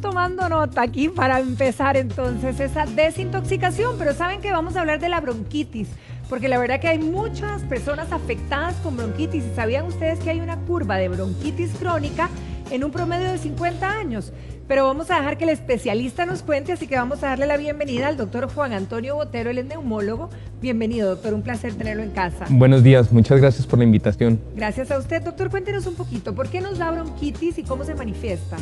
tomando nota aquí para empezar entonces esa desintoxicación, pero saben que vamos a hablar de la bronquitis, porque la verdad que hay muchas personas afectadas con bronquitis y ¿sabían ustedes que hay una curva de bronquitis crónica en un promedio de 50 años? Pero vamos a dejar que el especialista nos cuente, así que vamos a darle la bienvenida al doctor Juan Antonio Botero, él es neumólogo. Bienvenido, doctor, un placer tenerlo en casa. Buenos días, muchas gracias por la invitación. Gracias a usted, doctor. Cuéntenos un poquito, ¿por qué nos da bronquitis y cómo se manifiesta?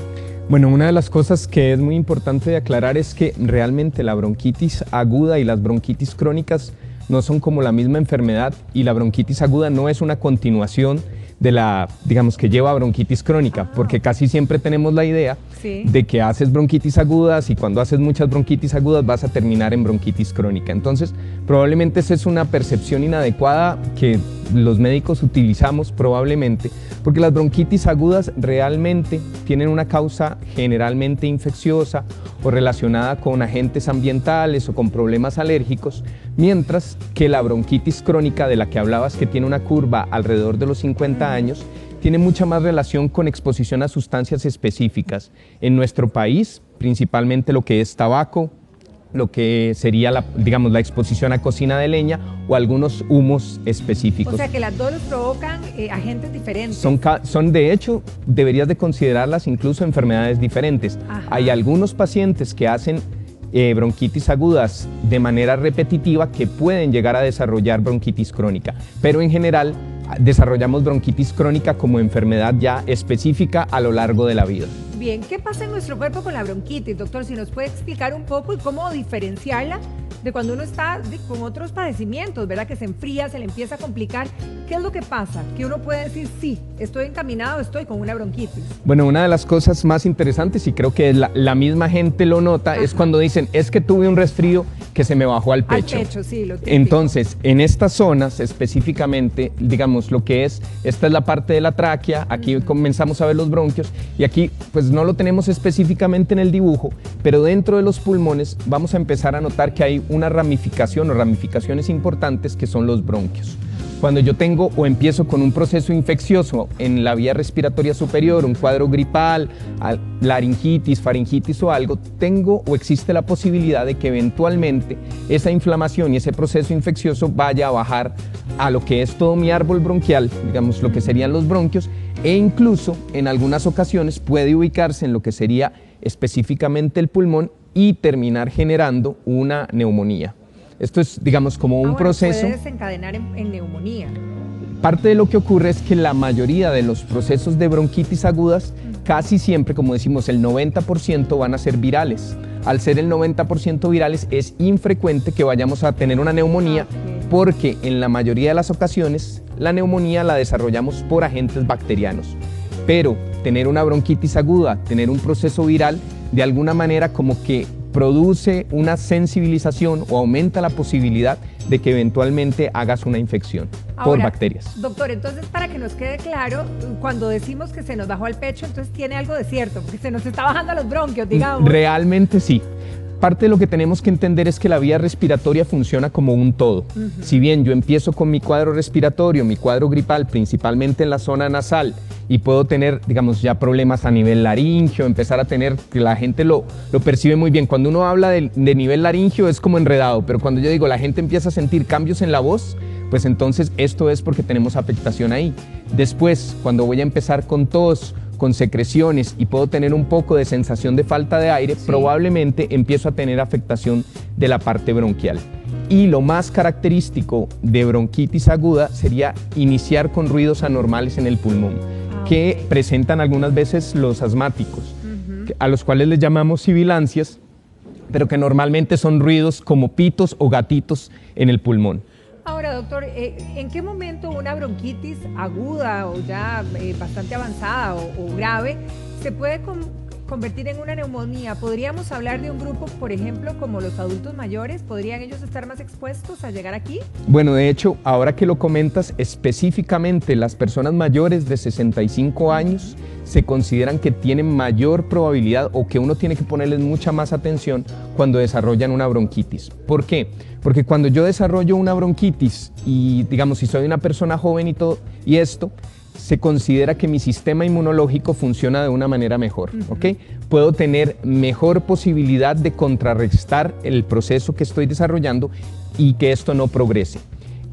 Bueno, una de las cosas que es muy importante de aclarar es que realmente la bronquitis aguda y las bronquitis crónicas no son como la misma enfermedad, y la bronquitis aguda no es una continuación de la, digamos, que lleva a bronquitis crónica, porque casi siempre tenemos la idea de que haces bronquitis agudas y cuando haces muchas bronquitis agudas vas a terminar en bronquitis crónica. Entonces, probablemente esa es una percepción inadecuada que los médicos utilizamos probablemente, porque las bronquitis agudas realmente tienen una causa generalmente infecciosa o relacionada con agentes ambientales o con problemas alérgicos, mientras que la bronquitis crónica de la que hablabas, que tiene una curva alrededor de los 50 años, tiene mucha más relación con exposición a sustancias específicas. En nuestro país, principalmente lo que es tabaco, lo que sería la exposición a cocina de leña o algunos humos específicos. O sea que las dos provocan agentes diferentes. Son de hecho, deberías de considerarlas incluso enfermedades diferentes. Ajá. Hay algunos pacientes que hacen bronquitis agudas de manera repetitiva que pueden llegar a desarrollar bronquitis crónica, pero en general desarrollamos bronquitis crónica como enfermedad ya específica a lo largo de la vida. Bien, ¿qué pasa en nuestro cuerpo con la bronquitis, doctor? Si nos puede explicar un poco y cómo diferenciarla de cuando uno está con otros padecimientos, ¿verdad? Que se enfría, se le empieza a complicar. ¿Qué es lo que pasa? Que uno puede decir, sí, estoy encaminado, estoy con una bronquitis. Bueno, una de las cosas más interesantes, y creo que la misma gente lo nota, es cuando dicen, es que tuve un resfrío que se me bajó al pecho. Al pecho, sí, lo típico. Entonces, en estas zonas específicamente, digamos, lo que es, esta es la parte de la tráquea, aquí comenzamos a ver los bronquios, y aquí pues no lo tenemos específicamente en el dibujo, pero dentro de los pulmones vamos a empezar a notar que hay una ramificación o ramificaciones importantes que son los bronquios. Cuando yo tengo o empiezo con un proceso infeccioso en la vía respiratoria superior, un cuadro gripal, laringitis, faringitis o algo, tengo o existe la posibilidad de que eventualmente esa inflamación y ese proceso infeccioso vaya a bajar a lo que es todo mi árbol bronquial, digamos lo que serían los bronquios, e incluso en algunas ocasiones puede ubicarse en lo que sería específicamente el pulmón y terminar generando una neumonía. Esto es, digamos, como un proceso. Puede desencadenar en neumonía. Parte de lo que ocurre es que la mayoría de los procesos de bronquitis agudas, casi siempre, como decimos, el 90% van a ser virales. Al ser el 90% virales, es infrecuente que vayamos a tener una neumonía, porque en la mayoría de las ocasiones la neumonía la desarrollamos por agentes bacterianos. Pero tener una bronquitis aguda, tener un proceso viral, de alguna manera como que produce una sensibilización o aumenta la posibilidad de que eventualmente hagas una infección por bacterias. Doctor, entonces para que nos quede claro, cuando decimos que se nos bajó al pecho, entonces tiene algo de cierto, porque se nos está bajando a los bronquios, digamos. Realmente sí. Parte de lo que tenemos que entender es que la vía respiratoria funciona como un todo. Si bien yo empiezo con mi cuadro respiratorio, mi cuadro gripal, principalmente en la zona nasal, y puedo tener, digamos, ya problemas a nivel laringio, empezar a tener, que la gente lo percibe muy bien. Cuando uno habla de nivel laringio es como enredado, pero cuando yo digo la gente empieza a sentir cambios en la voz, pues entonces esto es porque tenemos afectación ahí. Después, cuando voy a empezar con tos, con secreciones y puedo tener un poco de sensación de falta de aire, probablemente empiezo a tener afectación de la parte bronquial. Y lo más característico de bronquitis aguda sería iniciar con ruidos anormales en el pulmón, que presentan algunas veces los asmáticos, a los cuales les llamamos sibilancias, pero que normalmente son ruidos como pitos o gatitos en el pulmón. Ahora, doctor, ¿en qué momento una bronquitis aguda o ya bastante avanzada o grave se puede convertir en una neumonía? ¿Podríamos hablar de un grupo, por ejemplo, como los adultos mayores? ¿Podrían ellos estar más expuestos a llegar aquí? Bueno, de hecho, ahora que lo comentas, específicamente las personas mayores de 65 años se consideran que tienen mayor probabilidad o que uno tiene que ponerles mucha más atención cuando desarrollan una bronquitis. ¿Por qué? Porque cuando yo desarrollo una bronquitis y, digamos, si soy una persona joven y todo, y esto, se considera que mi sistema inmunológico funciona de una manera mejor, ¿ok? Puedo tener mejor posibilidad de contrarrestar el proceso que estoy desarrollando y que esto no progrese.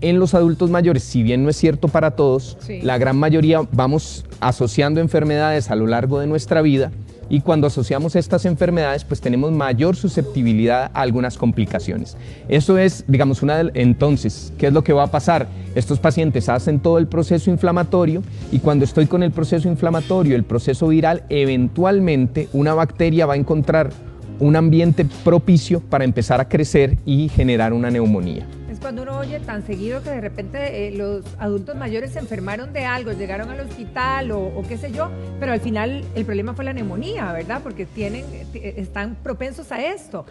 En los adultos mayores, si bien no es cierto para todos, la gran mayoría vamos asociando enfermedades a lo largo de nuestra vida, y cuando asociamos estas enfermedades, pues tenemos mayor susceptibilidad a algunas complicaciones. Eso es, digamos, entonces, ¿qué es lo que va a pasar? Estos pacientes hacen todo el proceso inflamatorio y cuando estoy con el proceso inflamatorio, el proceso viral, eventualmente una bacteria va a encontrar un ambiente propicio para empezar a crecer y generar una neumonía. Es cuando uno oye tan seguido que de repente los adultos mayores se enfermaron de algo, llegaron al hospital o qué sé yo, pero al final el problema fue la neumonía, ¿verdad? Porque están propensos a esto.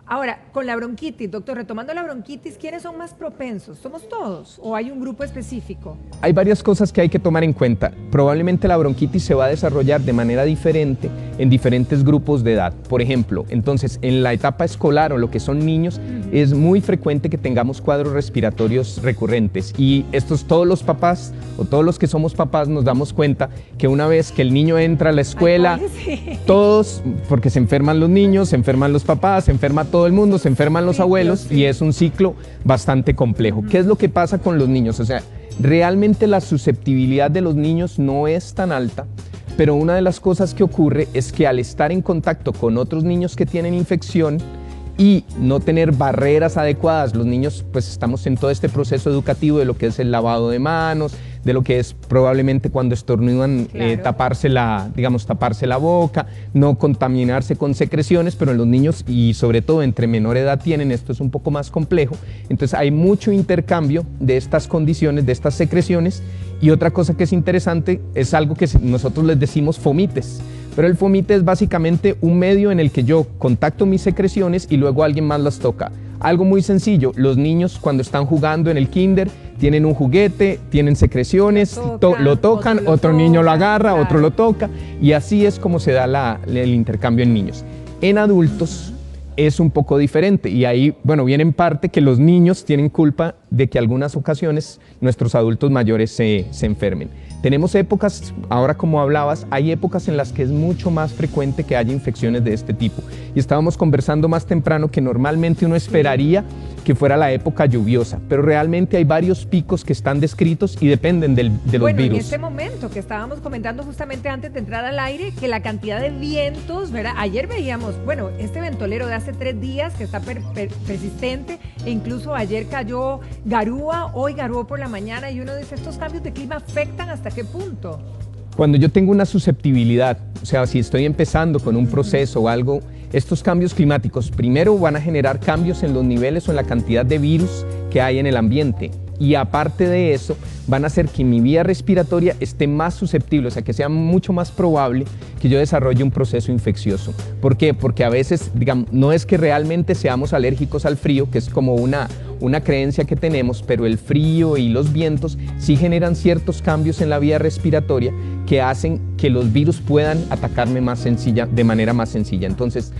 Ahora, con la bronquitis, doctor, retomando la bronquitis, ¿quiénes son más propensos? ¿Somos todos o hay un grupo específico? Hay varias cosas que hay que tomar en cuenta. Probablemente la bronquitis se va a desarrollar de manera diferente en diferentes grupos de edad. Por ejemplo, entonces, en la etapa escolar o lo que son niños, es muy frecuente que tengamos cuadros respiratorios recurrentes y todos los papás o todos los que somos papás nos damos cuenta que una vez que el niño entra a la escuela, todos, porque se enferman los niños, se enferman los papás, se enferma todo el mundo, se enferman los abuelos y es un ciclo bastante complejo. ¿Qué es lo que pasa con los niños? O sea, realmente la susceptibilidad de los niños no es tan alta, pero una de las cosas que ocurre es que al estar en contacto con otros niños que tienen infección y no tener barreras adecuadas, los niños pues estamos en todo este proceso educativo de lo que es el lavado de manos, de lo que es probablemente cuando estornudan taparse la boca, no contaminarse con secreciones, pero en los niños y sobre todo entre menor edad esto es un poco más complejo. Entonces hay mucho intercambio de estas condiciones, de estas secreciones, y otra cosa que es interesante es algo que nosotros les decimos fomites. Pero el fomite es básicamente un medio en el que yo contacto mis secreciones y luego alguien más las toca. Algo muy sencillo, los niños cuando están jugando en el kinder tienen un juguete, tienen secreciones, lo tocan, otro niño lo agarra, otro lo toca y así es como se da el intercambio en niños. En adultos es un poco diferente y ahí, bueno, viene en parte que los niños tienen culpa de que algunas ocasiones nuestros adultos mayores se enfermen. Tenemos épocas, ahora como hablabas, hay épocas en las que es mucho más frecuente que haya infecciones de este tipo. Y estábamos conversando más temprano que normalmente uno esperaría que fuera la época lluviosa, pero realmente hay varios picos que están descritos y dependen de los virus. Bueno, en este momento que estábamos comentando justamente antes de entrar al aire, que la cantidad de vientos, ¿verdad? Ayer veíamos, bueno, este ventolero de hace 3 días que está persistente e incluso ayer cayó garúa, hoy garuó por la mañana y uno dice, ¿estos cambios de clima afectan hasta qué punto? Cuando yo tengo una susceptibilidad, o sea, si estoy empezando con un proceso o algo, estos cambios climáticos primero van a generar cambios en los niveles o en la cantidad de virus que hay en el ambiente. Y aparte de eso, van a hacer que mi vía respiratoria esté más susceptible, o sea, que sea mucho más probable que yo desarrolle un proceso infeccioso. ¿Por qué? Porque a veces, digamos, no es que realmente seamos alérgicos al frío, que es como una creencia que tenemos, pero el frío y los vientos sí generan ciertos cambios en la vía respiratoria que hacen que los virus puedan atacarme de manera más sencilla. Entonces,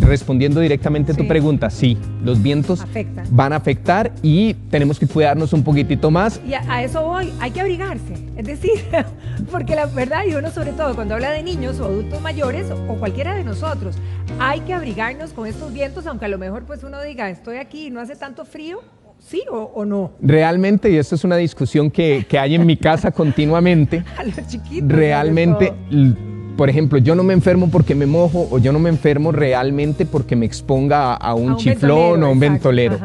respondiendo directamente a tu pregunta, sí, los vientos van a afectar y tenemos que cuidarnos un poquitito más. Y a eso voy, hay que abrigarse, es decir, porque la verdad, y uno sobre todo cuando habla de niños o adultos mayores o cualquiera de nosotros, hay que abrigarnos con estos vientos, aunque a lo mejor pues uno diga, estoy aquí y no hace tanto frío. ¿Sí o no? Realmente, y esto es una discusión que hay en mi casa continuamente, a los chiquitos, realmente, por ejemplo, yo no me enfermo porque me mojo o yo no me enfermo realmente porque me exponga a un chiflón o a un ventolero.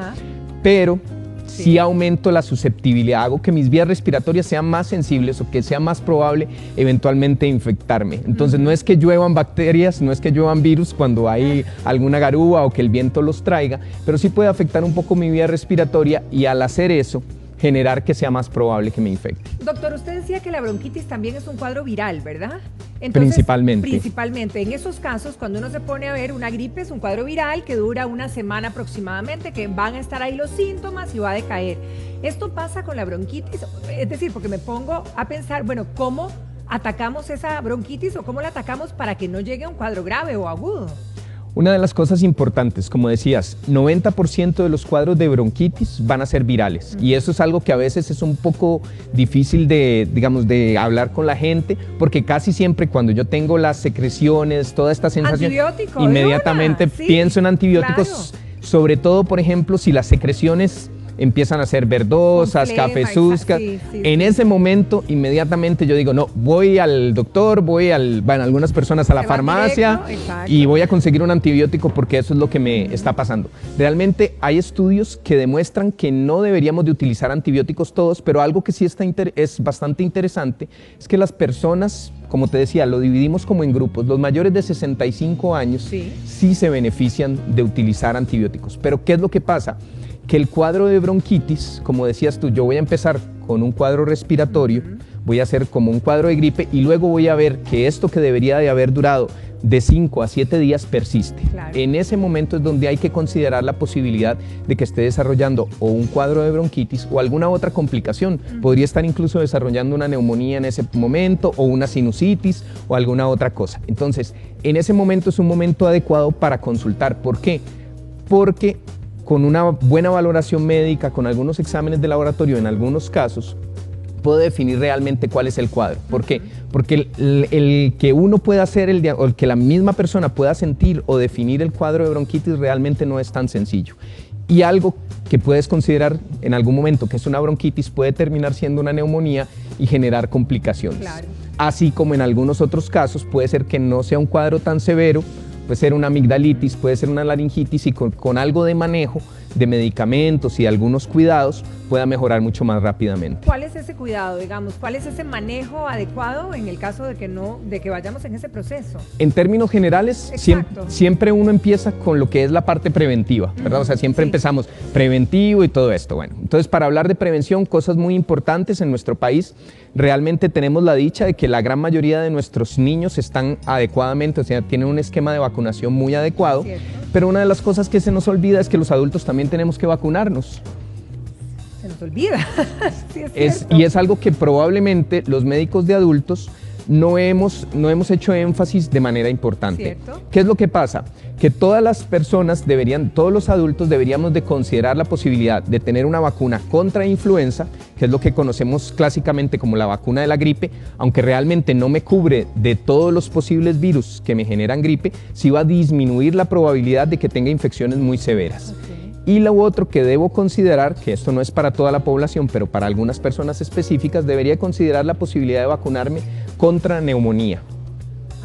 Pero sí aumento la susceptibilidad, hago que mis vías respiratorias sean más sensibles o que sea más probable eventualmente infectarme. Entonces no es que lluevan bacterias, no es que lluevan virus cuando hay alguna garúa o que el viento los traiga, pero sí puede afectar un poco mi vía respiratoria y al hacer eso, generar que sea más probable que me infecte. Doctor, usted decía que la bronquitis también es un cuadro viral, ¿verdad? Entonces, principalmente. En esos casos, cuando uno se pone a ver una gripe, es un cuadro viral que dura una semana aproximadamente, que van a estar ahí los síntomas y va a decaer. ¿Esto pasa con la bronquitis? Es decir, porque me pongo a pensar, bueno, ¿cómo atacamos esa bronquitis o cómo la atacamos para que no llegue a un cuadro grave o agudo? Una de las cosas importantes, como decías, 90% de los cuadros de bronquitis van a ser virales y eso es algo que a veces es un poco difícil de, digamos, de hablar con la gente porque casi siempre cuando yo tengo las secreciones, toda esta sensación, inmediatamente pienso en antibióticos, claro. Sobre todo, por ejemplo, si las secreciones empiezan a ser verdosas, cafezuzcas. En ese momento, inmediatamente yo digo, no, voy al doctor, van algunas personas a la farmacia y voy a conseguir un antibiótico porque eso es lo que me está pasando. Realmente hay estudios que demuestran que no deberíamos de utilizar antibióticos todos, pero algo que sí es bastante interesante es que las personas, como te decía, lo dividimos como en grupos. Los mayores de 65 años sí se benefician de utilizar antibióticos. Pero ¿qué es lo que pasa? Que el cuadro de bronquitis, como decías tú, yo voy a empezar con un cuadro respiratorio, voy a hacer como un cuadro de gripe y luego voy a ver que esto que debería de haber durado de 5 a 7 días persiste. Claro. En ese momento es donde hay que considerar la posibilidad de que esté desarrollando o un cuadro de bronquitis o alguna otra complicación. Podría estar incluso desarrollando una neumonía en ese momento o una sinusitis o alguna otra cosa. Entonces, en ese momento es un momento adecuado para consultar. ¿Por qué? Porque con una buena valoración médica, con algunos exámenes de laboratorio en algunos casos, puedo definir realmente cuál es el cuadro. ¿Por qué? Porque el que uno pueda hacer, o el que la misma persona pueda sentir o definir el cuadro de bronquitis realmente no es tan sencillo. Y algo que puedes considerar en algún momento que es una bronquitis puede terminar siendo una neumonía y generar complicaciones. Claro. Así como en algunos otros casos puede ser que no sea un cuadro tan severo, puede ser una amigdalitis, puede ser una laringitis y con algo de manejo de medicamentos y algunos cuidados pueda mejorar mucho más rápidamente. ¿Cuál es ese cuidado, digamos? ¿Cuál es ese manejo adecuado en el caso de que vayamos en ese proceso? En términos generales, siempre uno empieza con lo que es la parte preventiva, ¿verdad? O sea, siempre empezamos preventivo y todo esto. Bueno, entonces para hablar de prevención, cosas muy importantes en nuestro país, realmente tenemos la dicha de que la gran mayoría de nuestros niños están adecuadamente, o sea, tienen un esquema de vacunación muy adecuado, pero una de las cosas que se nos olvida es que los adultos también tenemos que vacunarnos. Se nos olvida. Sí, y es algo que probablemente los médicos de adultos no hemos hecho énfasis de manera importante. ¿Cierto? ¿Qué es lo que pasa? Que todas las personas todos los adultos deberíamos de considerar la posibilidad de tener una vacuna contra influenza, que es lo que conocemos clásicamente como la vacuna de la gripe, aunque realmente no me cubre de todos los posibles virus que me generan gripe, sí va a disminuir la probabilidad de que tenga infecciones muy severas. Y lo otro que debo considerar, que esto no es para toda la población, pero para algunas personas específicas, debería considerar la posibilidad de vacunarme contra neumonía.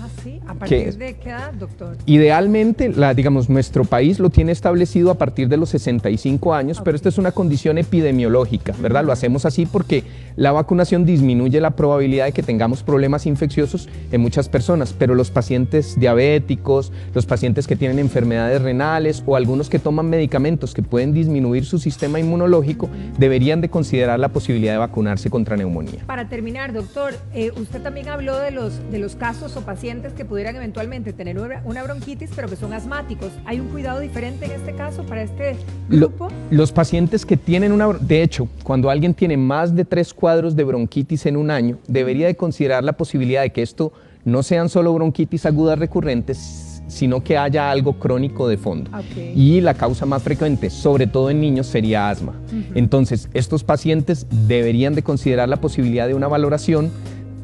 Ah, sí, ¿a partir de qué edad, doctor? Idealmente, digamos, nuestro país lo tiene establecido a partir de los 65 años, pero esta es una condición epidemiológica, ¿verdad? Lo hacemos así porque la vacunación disminuye la probabilidad de que tengamos problemas infecciosos en muchas personas, pero los pacientes diabéticos, los pacientes que tienen enfermedades renales o algunos que toman medicamentos que pueden disminuir su sistema inmunológico, deberían de considerar la posibilidad de vacunarse contra neumonía. Para terminar, doctor, usted también habló de los casos o pacientes que pudieran eventualmente tener una bronquitis, pero que son asmáticos. ¿Hay un cuidado diferente en este caso para este grupo? Los pacientes que tienen de hecho, cuando alguien tiene más de 3 cuadros de bronquitis en un año, debería de considerar la posibilidad de que esto no sean solo bronquitis agudas recurrentes, sino que haya algo crónico de fondo. Y la causa más frecuente, sobre todo en niños, sería asma. Entonces, estos pacientes deberían de considerar la posibilidad de una valoración.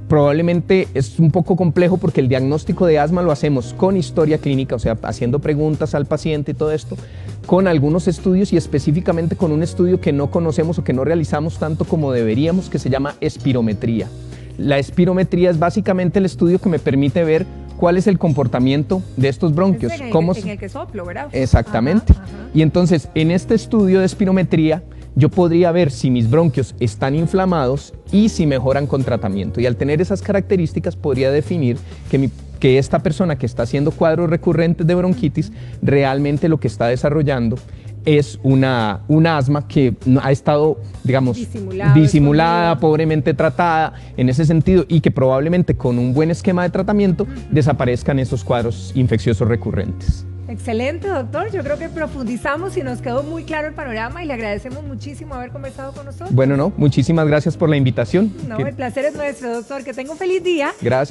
Probablemente es un poco complejo porque el diagnóstico de asma lo hacemos con historia clínica, o sea, haciendo preguntas al paciente y todo esto, con algunos estudios y específicamente con un estudio que no conocemos o que no realizamos tanto como deberíamos, que se llama espirometría. La espirometría es básicamente el estudio que me permite ver cuál es el comportamiento de estos bronquios. En el que soplo, ¿verdad? Exactamente. Y entonces, en este estudio de espirometría, yo podría ver si mis bronquios están inflamados y si mejoran con tratamiento. Y al tener esas características podría definir que esta persona que está haciendo cuadros recurrentes de bronquitis realmente lo que está desarrollando es una asma que ha estado, digamos, disimulada, pobremente tratada en ese sentido y que probablemente con un buen esquema de tratamiento desaparezcan esos cuadros infecciosos recurrentes. Excelente, doctor. Yo creo que profundizamos y nos quedó muy claro el panorama y le agradecemos muchísimo haber conversado con nosotros. Bueno, muchísimas gracias por la invitación. El placer es nuestro, doctor. Que tenga un feliz día. Gracias.